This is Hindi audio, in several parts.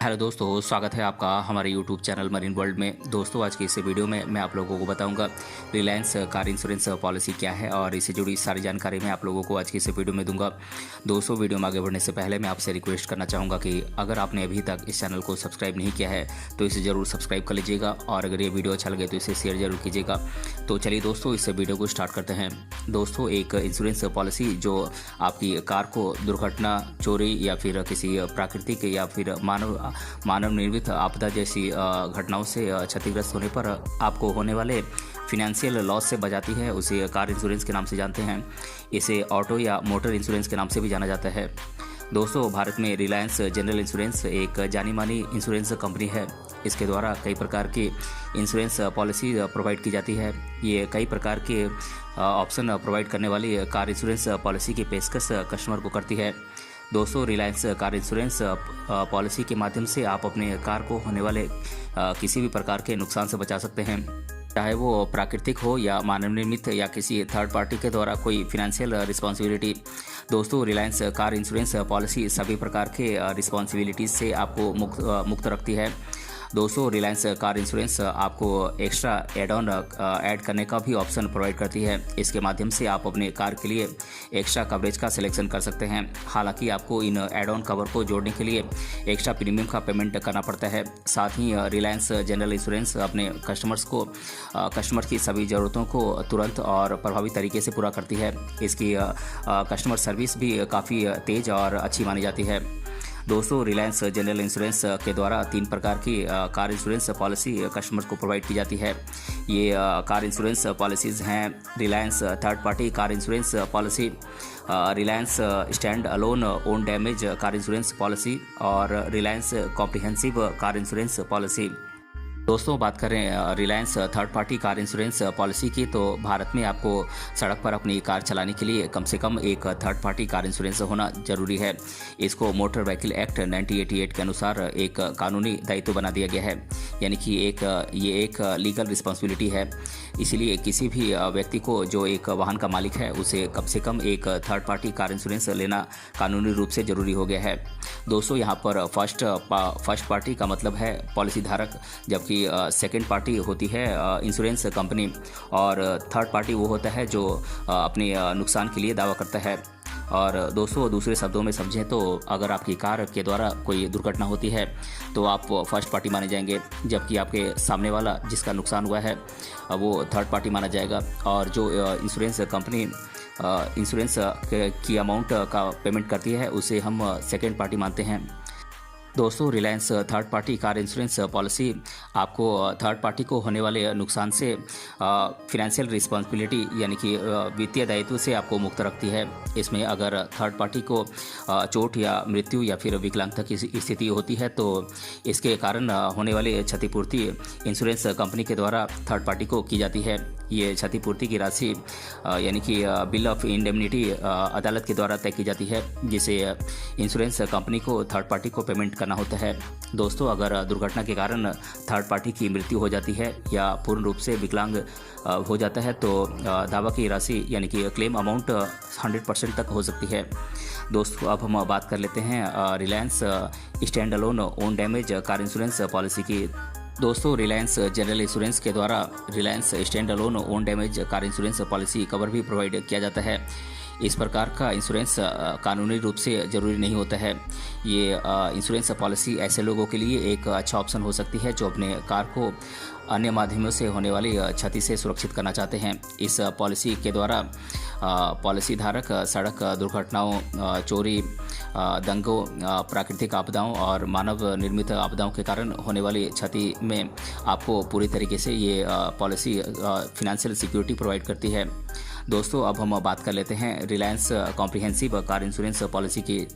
हेलो दोस्तों, स्वागत है आपका हमारे यूट्यूब चैनल मरीन वर्ल्ड में। दोस्तों, आज की इस वीडियो में मैं आप लोगों को बताऊंगा रिलायंस कार इंश्योरेंस पॉलिसी क्या है और इससे जुड़ी सारी जानकारी मैं आप लोगों को आज की इस वीडियो में दूंगा। दोस्तों, वीडियो में आगे बढ़ने से पहले मैं आपसे रिक्वेस्ट करना चाहूँगा कि अगर आपने अभी तक इस चैनल को सब्सक्राइब नहीं किया है तो इसे ज़रूर सब्सक्राइब कर लीजिएगा और अगर ये वीडियो अच्छा लगे तो इसे शेयर जरूर कीजिएगा। तो चलिए दोस्तों, इस वीडियो को स्टार्ट करते हैं। दोस्तों, एक इंश्योरेंस पॉलिसी जो आपकी कार को दुर्घटना, चोरी या फिर किसी प्राकृतिक या फिर मानव निर्मित आपदा जैसी घटनाओं से क्षतिग्रस्त होने पर आपको होने वाले फिनेंशियल लॉस से बचाती है, उसे कार इंश्योरेंस के नाम से जानते हैं। इसे ऑटो या मोटर इंश्योरेंस के नाम से भी जाना जाता है। दोस्तों, भारत में रिलायंस जनरल इंश्योरेंस एक जानी मानी इंश्योरेंस कंपनी है। इसके द्वारा कई प्रकार की इंश्योरेंस पॉलिसी प्रोवाइड की जाती है। ये कई प्रकार के ऑप्शन प्रोवाइड करने वाली कार इंश्योरेंस पॉलिसी की पेशकश कस्टमर को करती है। दोस्तों, रिलायंस कार इंश्योरेंस पॉलिसी के माध्यम से आप अपने कार को होने वाले किसी भी प्रकार के नुकसान से बचा सकते हैं, चाहे वो प्राकृतिक हो या मानव निर्मित या किसी थर्ड पार्टी के द्वारा कोई फिनेंशियल रिस्पॉन्सिबिलिटी। दोस्तों, रिलायंस कार इंश्योरेंस पॉलिसी सभी प्रकार के रिस्पॉन्सिबिलिटीज से आपको मुक्त रखती है। दोस्तों, रिलायंस कार इंश्योरेंस आपको एक्स्ट्रा एड ऑन ऐड करने का भी ऑप्शन प्रोवाइड करती है। इसके माध्यम से आप अपने कार के लिए एक्स्ट्रा कवरेज का सिलेक्शन कर सकते हैं। हालांकि आपको इन एड ऑन कवर को जोड़ने के लिए एक्स्ट्रा प्रीमियम का पेमेंट करना पड़ता है। साथ ही रिलायंस जनरल इंश्योरेंस अपने कस्टमर की सभी ज़रूरतों को तुरंत और प्रभावी तरीके से पूरा करती है। इसकी कस्टमर सर्विस भी काफ़ी तेज़ और अच्छी मानी जाती है। दोस्तों, रिलायंस जनरल इंश्योरेंस के द्वारा 3 प्रकार की कार इंश्योरेंस पॉलिसी कस्टमर को प्रोवाइड की जाती है। ये कार इंश्योरेंस पॉलिसीज़ हैं Reliance third party car insurance policy, Reliance stand alone own damage car insurance policy और Reliance comprehensive car insurance policy. दोस्तों, बात करें Reliance third party car insurance policy की, तो भारत में आपको सड़क पर अपनी कार चलाने के लिए कम से कम एक थर्ड पार्टी कार इंश्योरेंस होना जरूरी है। इसको मोटर व्हीकल एक्ट 1988 के अनुसार एक कानूनी दायित्व बना दिया गया है, यानी कि ये एक लीगल रिस्पॉन्सिबिलिटी है। इसीलिए किसी भी व्यक्ति को जो एक वाहन का मालिक है उसे कम से कम एक थर्ड पार्टी कार इंश्योरेंस लेना कानूनी रूप से जरूरी हो गया है। दोस्तों, यहाँ पर फर्स्ट पार्टी का मतलब है पॉलिसी धारक, जबकि सेकेंड पार्टी होती है इंश्योरेंस कंपनी और थर्ड पार्टी वो होता है जो अपने नुकसान के लिए दावा करता है। और दोस्तों, दूसरे शब्दों में समझें तो अगर आपकी कार के द्वारा कोई दुर्घटना होती है तो आप फर्स्ट पार्टी माने जाएंगे, जबकि आपके सामने वाला जिसका नुकसान हुआ है वो थर्ड पार्टी माना जाएगा। और जो इंश्योरेंस कंपनी इंश्योरेंस की अमाउंट का पेमेंट करती है उसे हम सेकेंड पार्टी मानते हैं। दोस्तों, Reliance third party car insurance policy आपको थर्ड पार्टी को होने वाले नुकसान से फिनेंशियल रिस्पॉन्सिबिलिटी यानी कि वित्तीय दायित्व से आपको मुक्त रखती है। इसमें अगर थर्ड पार्टी को चोट या मृत्यु या फिर विकलांगता की स्थिति होती है तो इसके कारण होने वाली क्षतिपूर्ति इंश्योरेंस कंपनी के द्वारा थर्ड पार्टी को की जाती है। ये क्षतिपूर्ति की राशि यानी कि बिल ऑफ इंडेमनिटी अदालत के द्वारा तय की जाती है, जिसे इंश्योरेंस कंपनी को थर्ड पार्टी को पेमेंट करना होता है। दोस्तों, अगर दुर्घटना के कारण थर्ड पार्टी की मृत्यु हो जाती है या पूर्ण रूप से विकलांग हो जाता है तो दावा की राशि यानी कि क्लेम अमाउंट 100% तक हो सकती है। दोस्तों, अब हम बात कर लेते हैं Reliance stand alone own damage car insurance policy की। दोस्तों, रिलायंस जनरल इंश्योरेंस के द्वारा Reliance stand alone own damage car insurance policy cover भी प्रोवाइड किया जाता है। इस प्रकार का इंश्योरेंस कानूनी रूप से ज़रूरी नहीं होता है। ये इंश्योरेंस पॉलिसी ऐसे लोगों के लिए एक अच्छा ऑप्शन हो सकती है जो अपने कार को अन्य माध्यमों से होने वाली क्षति से सुरक्षित करना चाहते हैं। इस पॉलिसी के द्वारा पॉलिसी धारक सड़क दुर्घटनाओं, चोरी, दंगों, प्राकृतिक आपदाओं और मानव निर्मित आपदाओं के कारण होने वाली क्षति में आपको पूरी तरीके से ये पॉलिसी फिनेंशियल सिक्योरिटी प्रोवाइड करती है। दोस्तों, अब हम बात कर लेते हैं Reliance comprehensive car insurance policy की।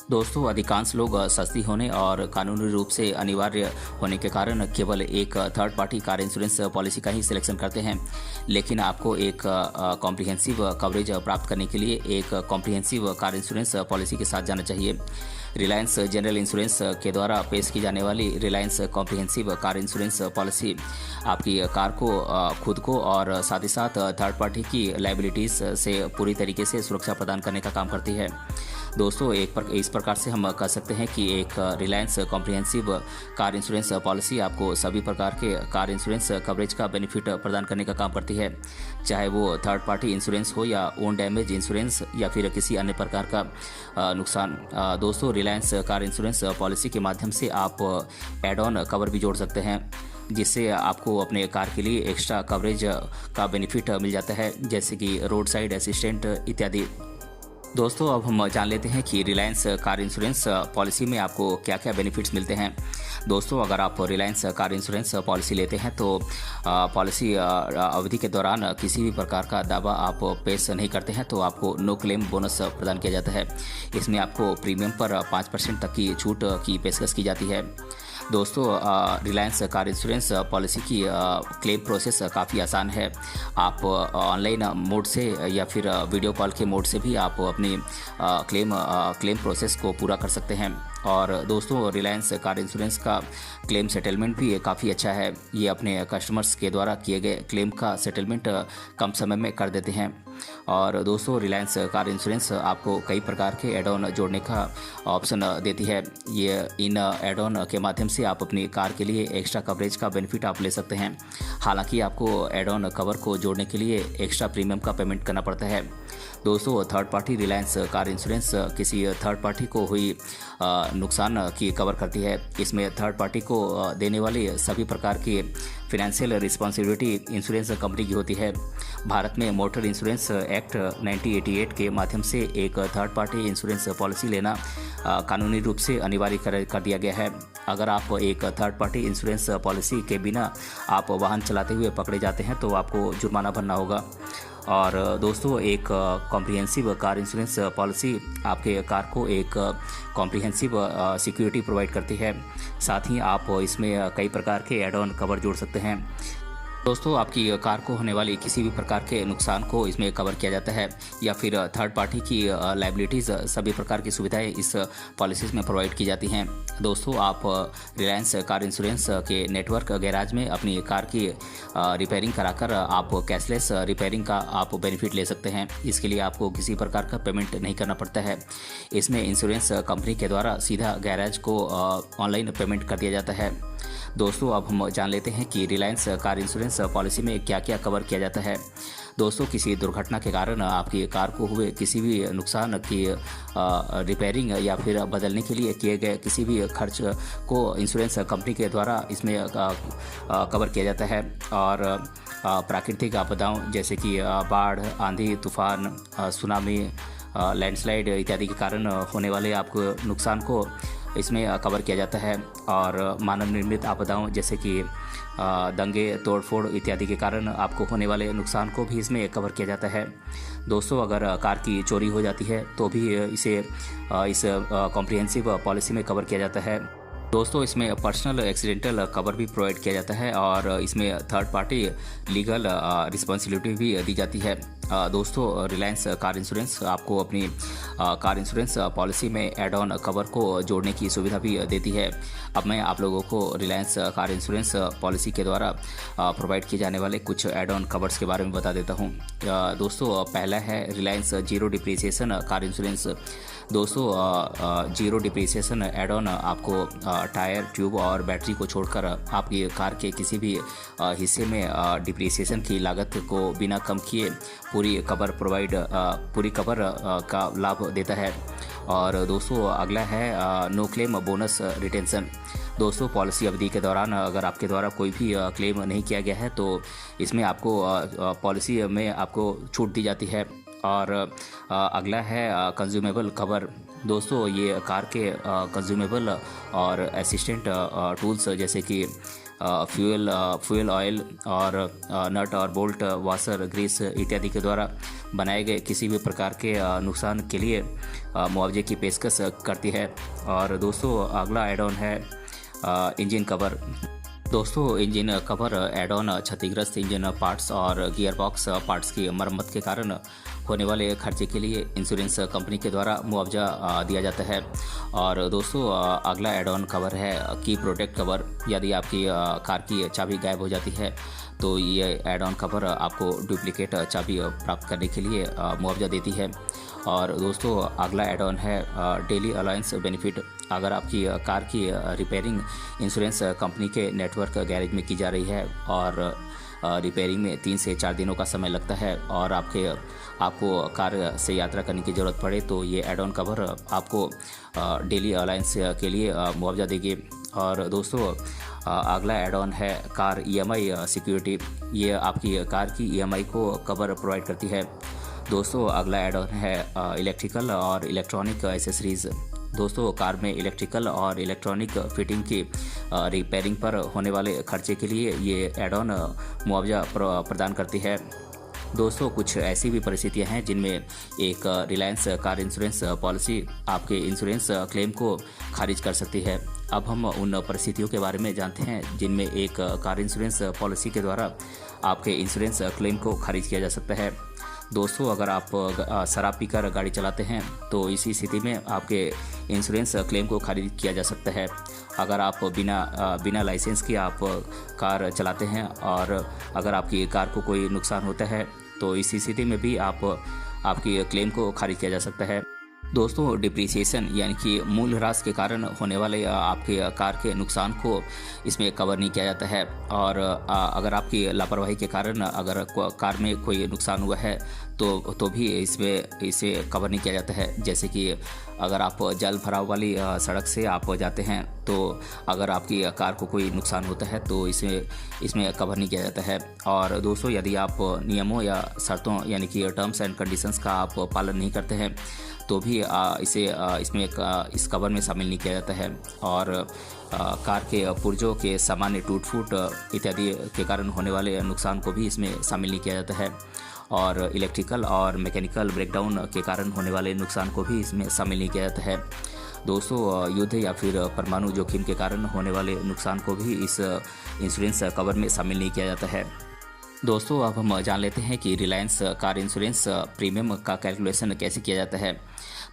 दोस्तों, अधिकांश लोग सस्ती होने और कानूनी रूप से अनिवार्य होने के कारण केवल एक third party car insurance policy का ही सिलेक्शन करते हैं, लेकिन आपको एक कॉम्प्रिहेंसिव कवरेज प्राप्त करने के लिए एक कॉम्प्रिहेंसिव कार इंश्योरेंस पॉलिसी के साथ जाना चाहिए। रिलायंस जनरल इंश्योरेंस के द्वारा पेश की जाने वाली Reliance comprehensive car insurance policy आपकी कार को खुद को और साथ ही साथ थर्ड पार्टी की लायबिलिटीज़ से पूरी तरीके से सुरक्षा प्रदान करने का काम करती है। दोस्तों इस प्रकार से हम कह सकते हैं कि एक Reliance comprehensive car insurance policy आपको सभी प्रकार के कार इंश्योरेंस कवरेज का बेनिफिट प्रदान करने का काम करती है, चाहे वो थर्ड पार्टी इंश्योरेंस हो या ओन डैमेज इंश्योरेंस या फिर किसी अन्य प्रकार का नुकसान। दोस्तों रिलायंस कार इंश्योरेंस पॉलिसी के माध्यम से आप एड ऑन कवर भी जोड़ सकते हैं, जिससे आपको अपने कार के लिए एक्स्ट्रा कवरेज का बेनिफिट मिल जाता है, जैसे कि रोड साइड असिस्टेंट इत्यादि। दोस्तों अब हम जान लेते हैं कि रिलायंस कार इंश्योरेंस पॉलिसी में आपको क्या क्या बेनिफिट्स मिलते हैं। दोस्तों अगर आप रिलायंस कार इंश्योरेंस पॉलिसी लेते हैं तो पॉलिसी अवधि के दौरान किसी भी प्रकार का दावा आप पेश नहीं करते हैं तो आपको नो क्लेम बोनस प्रदान किया जाता है। इसमें आपको प्रीमियम पर 5% तक की छूट की पेशकश की जाती है। दोस्तों रिलायंस कार इंश्योरेंस पॉलिसी की क्लेम प्रोसेस काफ़ी आसान है। आप ऑनलाइन मोड से या फिर वीडियो कॉल के मोड से भी आप अपनी क्लेम प्रोसेस को पूरा कर सकते हैं। और दोस्तों रिलायंस कार इंश्योरेंस का क्लेम सेटलमेंट भी काफ़ी अच्छा है। ये अपने कस्टमर्स के द्वारा किए गए क्लेम का सेटलमेंट कम समय में कर देते हैं। और दोस्तों रिलायंस कार इंश्योरेंस आपको कई प्रकार के एड ऑन जोड़ने का ऑप्शन देती है। ये इन एड ऑन के माध्यम से आप अपनी कार के लिए एक्स्ट्रा कवरेज का बेनिफिट आप ले सकते हैं। हालांकि आपको एड ऑन कवर को जोड़ने के लिए एक्स्ट्रा प्रीमियम का पेमेंट करना पड़ता है। दोस्तों third party Reliance car insurance किसी थर्ड पार्टी को हुई नुकसान की कवर करती है। इसमें थर्ड पार्टी को देने वाली सभी प्रकार की फिनेंशियल रिस्पॉन्सिबिलिटी इंश्योरेंस कंपनी की होती है। भारत में मोटर इंश्योरेंस एक्ट 1988 के माध्यम से एक थर्ड पार्टी इंश्योरेंस पॉलिसी लेना कानूनी रूप से अनिवार्य कर दिया गया है। अगर आप एक थर्ड पार्टी इंश्योरेंस पॉलिसी के बिना आप वाहन चलाते हुए पकड़े जाते हैं तो आपको जुर्माना भरना होगा। और दोस्तों एक कॉम्प्रिहेंसिव कार इंश्योरेंस पॉलिसी आपके कार को एक कॉम्प्रिहेंसिव सिक्योरिटी प्रोवाइड करती है। साथ ही आप इसमें कई प्रकार के एड ऑन कवर जोड़ सकते हैं। दोस्तों आपकी कार को होने वाली किसी भी प्रकार के नुकसान को इसमें कवर किया जाता है, या फिर थर्ड पार्टी की लायबिलिटीज़ सभी प्रकार की सुविधाएं इस पॉलिसीज़ में प्रोवाइड की जाती हैं। दोस्तों आप रिलायंस कार इंश्योरेंस के नेटवर्क गैराज में अपनी कार की रिपेयरिंग कराकर आप कैशलेस रिपेयरिंग का आप बेनिफिट ले सकते हैं। इसके लिए आपको किसी प्रकार का पेमेंट नहीं करना पड़ता है। इसमें इंश्योरेंस कंपनी के द्वारा सीधा गैराज को ऑनलाइन पेमेंट कर दिया जाता है। दोस्तों अब हम जान लेते हैं कि रिलायंस कार इंश्योरेंस पॉलिसी में क्या क्या कवर किया जाता है। दोस्तों किसी दुर्घटना के कारण आपकी कार को हुए किसी भी नुकसान की रिपेयरिंग या फिर बदलने के लिए किए गए किसी भी खर्च को इंश्योरेंस कंपनी के द्वारा इसमें कवर किया जाता है। और प्राकृतिक आपदाओं जैसे कि बाढ़, आंधी, तूफान, सुनामी, लैंडस्लाइड इत्यादि के कारण होने वाले आपको नुकसान को इसमें कवर किया जाता है। और मानव निर्मित आपदाओं जैसे कि दंगे, तोड़फोड़ इत्यादि के कारण आपको होने वाले नुकसान को भी इसमें कवर किया जाता है। दोस्तों अगर कार की चोरी हो जाती है तो भी इसे इस कॉम्प्रिहेंसिव पॉलिसी में कवर किया जाता है। दोस्तों इसमें पर्सनल एक्सीडेंटल कवर भी प्रोवाइड किया जाता है और इसमें थर्ड पार्टी लीगल रिस्पॉन्सिबिलिटी भी दी जाती है। दोस्तों रिलायंस कार इंश्योरेंस आपको अपनी कार इंश्योरेंस पॉलिसी में एड ऑन कवर को जोड़ने की सुविधा भी देती है। अब मैं आप लोगों को रिलायंस कार इंश्योरेंस पॉलिसी के द्वारा प्रोवाइड किए जाने वाले कुछ एड ऑन कवर्स के बारे में बता देता हूँ। दोस्तों पहला है Reliance zero depreciation car insurance. दोस्तों जीरो डिप्रिसिएशन एड ऑन आपको टायर, ट्यूब और बैटरी को छोड़कर आपकी कार के किसी भी हिस्से में डिप्रिसिएशन की लागत को बिना कम किए पूरी कवर का लाभ देता है। और दोस्तों अगला है नो क्लेम बोनस रिटेंशन। दोस्तों पॉलिसी अवधि के दौरान अगर आपके द्वारा कोई भी क्लेम नहीं किया गया है तो इसमें आपको पॉलिसी में आपको छूट दी जाती है। और अगला है कंज्यूमेबल कवर। दोस्तों ये कार के कंज्यूमेबल और असिस्टेंट टूल्स जैसे कि फ्यूल ऑयल और नट और बोल्ट, वाशर, ग्रीस इत्यादि के द्वारा बनाए गए किसी भी प्रकार के नुकसान के लिए मुआवजे की पेशकश करती है। और दोस्तों अगला एड ऑन है इंजन कवर। दोस्तों इंजन कवर एड ऑन क्षतिग्रस्त इंजन पार्ट्स और गियर बॉक्स पार्ट्स की मरम्मत के कारण होने वाले खर्चे के लिए इंश्योरेंस कंपनी के द्वारा मुआवजा दिया जाता है। और दोस्तों अगला एड ऑन कवर है की प्रोटेक्ट कवर। यदि आपकी कार की चाबी गायब हो जाती है तो ये एड ऑन कवर आपको डुप्लीकेट चाबी प्राप्त करने के लिए मुआवजा देती है। और दोस्तों अगला एड ऑन है डेली अलाउंस बेनिफिट। अगर आपकी कार की रिपेयरिंग इंश्योरेंस कंपनी के नेटवर्क गैरेज में की जा रही है और रिपेयरिंग में 3 से 4 दिनों का समय लगता है और आपको कार से यात्रा करने की ज़रूरत पड़े तो ये एड ऑन कवर आपको डेली अलाउंस के लिए मुआवजा देगी। और दोस्तों अगला एड ऑन है कार EMI सिक्योरिटी। ये आपकी कार की EMI को कवर प्रोवाइड करती है। दोस्तों अगला एड ऑन है इलेक्ट्रिकल और इलेक्ट्रॉनिक एसेसरीज़। दोस्तों कार में इलेक्ट्रिकल और इलेक्ट्रॉनिक फिटिंग की रिपेयरिंग पर होने वाले खर्चे के लिए ये एड ऑन मुआवजा प्रदान करती है। दोस्तों कुछ ऐसी भी परिस्थितियां हैं जिनमें एक रिलायंस कार इंश्योरेंस पॉलिसी आपके इंश्योरेंस क्लेम को खारिज कर सकती है। अब हम उन परिस्थितियों के बारे में जानते हैं जिनमें एक कार इंश्योरेंस पॉलिसी के द्वारा आपके इंश्योरेंस क्लेम को खारिज किया जा सकता है। दोस्तों अगर आप शराब पीकर गाड़ी चलाते हैं तो इसी स्थिति में आपके इंश्योरेंस क्लेम को खारिज किया जा सकता है। अगर आप बिना लाइसेंस के आप कार चलाते हैं और अगर आपकी कार को कोई नुकसान होता है तो इसी स्थिति में भी आपकी क्लेम को खारिज किया जा सकता है। दोस्तों डिप्रिसिएशन यानी कि मूल्य ह्रास के कारण होने वाले आपके कार के नुकसान को इसमें कवर नहीं किया जाता है। और अगर आपकी लापरवाही के कारण अगर कार में कोई नुकसान हुआ है तो भी इसे कवर नहीं किया जाता है। जैसे कि अगर आप जल भराव वाली सड़क से आप जाते हैं तो अगर आपकी कार को कोई नुकसान होता है तो इसमें कवर नहीं किया जाता है। और दोस्तों यदि आप नियमों या शर्तों यानी कि टर्म्स एंड कंडीशंस का आप पालन नहीं करते हैं तो भी इस कवर में शामिल नहीं किया जाता है। और कार के पुर्जों के सामान्य टूट फूट इत्यादि के कारण होने वाले नुकसान को भी इसमें शामिल नहीं किया जाता है। और इलेक्ट्रिकल और मैकेनिकल ब्रेकडाउन के कारण होने वाले नुकसान को भी इसमें शामिल नहीं किया जाता है। दोस्तों युद्ध या फिर परमाणु जोखिम के कारण होने वाले नुकसान को भी इस इंश्योरेंस कवर में शामिल नहीं किया जाता है। दोस्तों अब हम जान लेते हैं कि रिलायंस कार इंश्योरेंस प्रीमियम का कैलकुलेशन कैसे किया जाता है।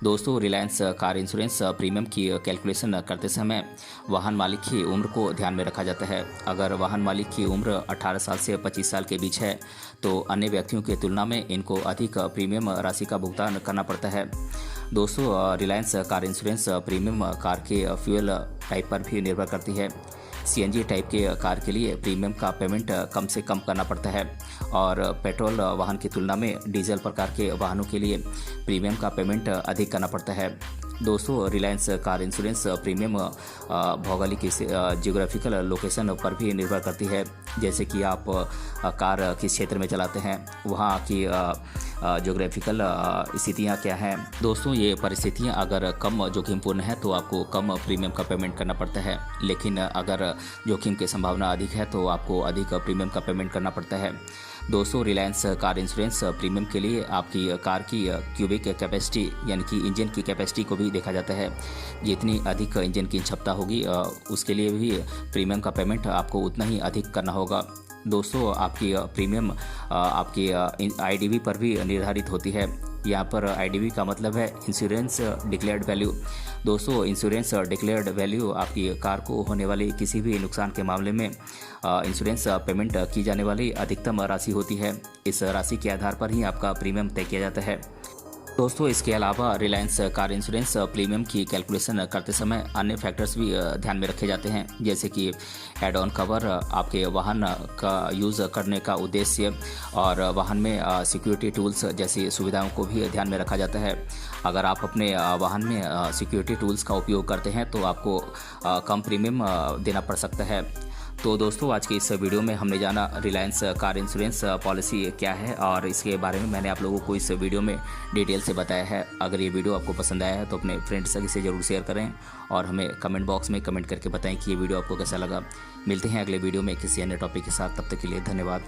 दोस्तों रिलायंस कार इंश्योरेंस प्रीमियम की कैलकुलेशन करते समय वाहन मालिक की उम्र को ध्यान में रखा जाता है। अगर वाहन मालिक की उम्र 18 साल से 25 साल के बीच है तो अन्य व्यक्तियों की तुलना में इनको अधिक प्रीमियम राशि का भुगतान करना पड़ता है। दोस्तों Reliance car insurance premium car के फ्यूल टाइप पर भी निर्भर करती है। CNG टाइप के कार के लिए प्रीमियम का पेमेंट कम से कम करना पड़ता है और पेट्रोल वाहन की तुलना में डीजल प्रकार के वाहनों के लिए प्रीमियम का पेमेंट अधिक करना पड़ता है। दोस्तों रिलायंस कार इंश्योरेंस प्रीमियम भौगोलिक जियोग्राफिकल लोकेशन पर भी निर्भर करती है। जैसे कि आप कार किस क्षेत्र में चलाते हैं, वहाँ की जियोग्राफिकल स्थितियाँ क्या हैं। दोस्तों ये परिस्थितियाँ अगर कम जोखिमपूर्ण है तो आपको कम प्रीमियम का पेमेंट करना पड़ता है, लेकिन अगर जोखिम की संभावना अधिक है तो आपको अधिक प्रीमियम का पेमेंट करना पड़ता है। दोस्तों रिलायंस कार इंश्योरेंस प्रीमियम के लिए आपकी कार की क्यूबिक कैपेसिटी यानी कि इंजन की कैपेसिटी को भी देखा जाता है। जितनी अधिक इंजन की क्षमता होगी उसके लिए भी प्रीमियम का पेमेंट आपको उतना ही अधिक करना होगा। दोस्तों आपकी प्रीमियम आपकी IDV पर भी निर्धारित होती है। यहाँ पर IDV का मतलब है इंश्योरेंस डिक्लेयर्ड वैल्यू। दोस्तों इंश्योरेंस डिक्लेयर्ड वैल्यू आपकी कार को होने वाले किसी भी नुकसान के मामले में इंश्योरेंस पेमेंट की जाने वाली अधिकतम राशि होती है। इस राशि के आधार पर ही आपका प्रीमियम तय किया जाता है। दोस्तों इसके अलावा रिलायंस कार इंश्योरेंस प्रीमियम की कैलकुलेशन करते समय अन्य फैक्टर्स भी ध्यान में रखे जाते हैं, जैसे कि एड ऑन कवर, आपके वाहन का यूज़ करने का उद्देश्य और वाहन में सिक्योरिटी टूल्स जैसी सुविधाओं को भी ध्यान में रखा जाता है। अगर आप अपने वाहन में सिक्योरिटी टूल्स का उपयोग करते हैं तो आपको कम प्रीमियम देना पड़ सकता है। तो दोस्तों आज के इस वीडियो में हमने जाना रिलायंस कार इंश्योरेंस पॉलिसी क्या है और इसके बारे में मैंने आप लोगों को इस वीडियो में डिटेल से बताया है। अगर ये वीडियो आपको पसंद आया है तो अपने फ्रेंड्स से ज़रूर शेयर करें और हमें कमेंट बॉक्स में कमेंट करके बताएं कि ये वीडियो आपको कैसा लगा। मिलते हैं अगले वीडियो में किसी अन्य टॉपिक के साथ, तब तक के लिए धन्यवाद।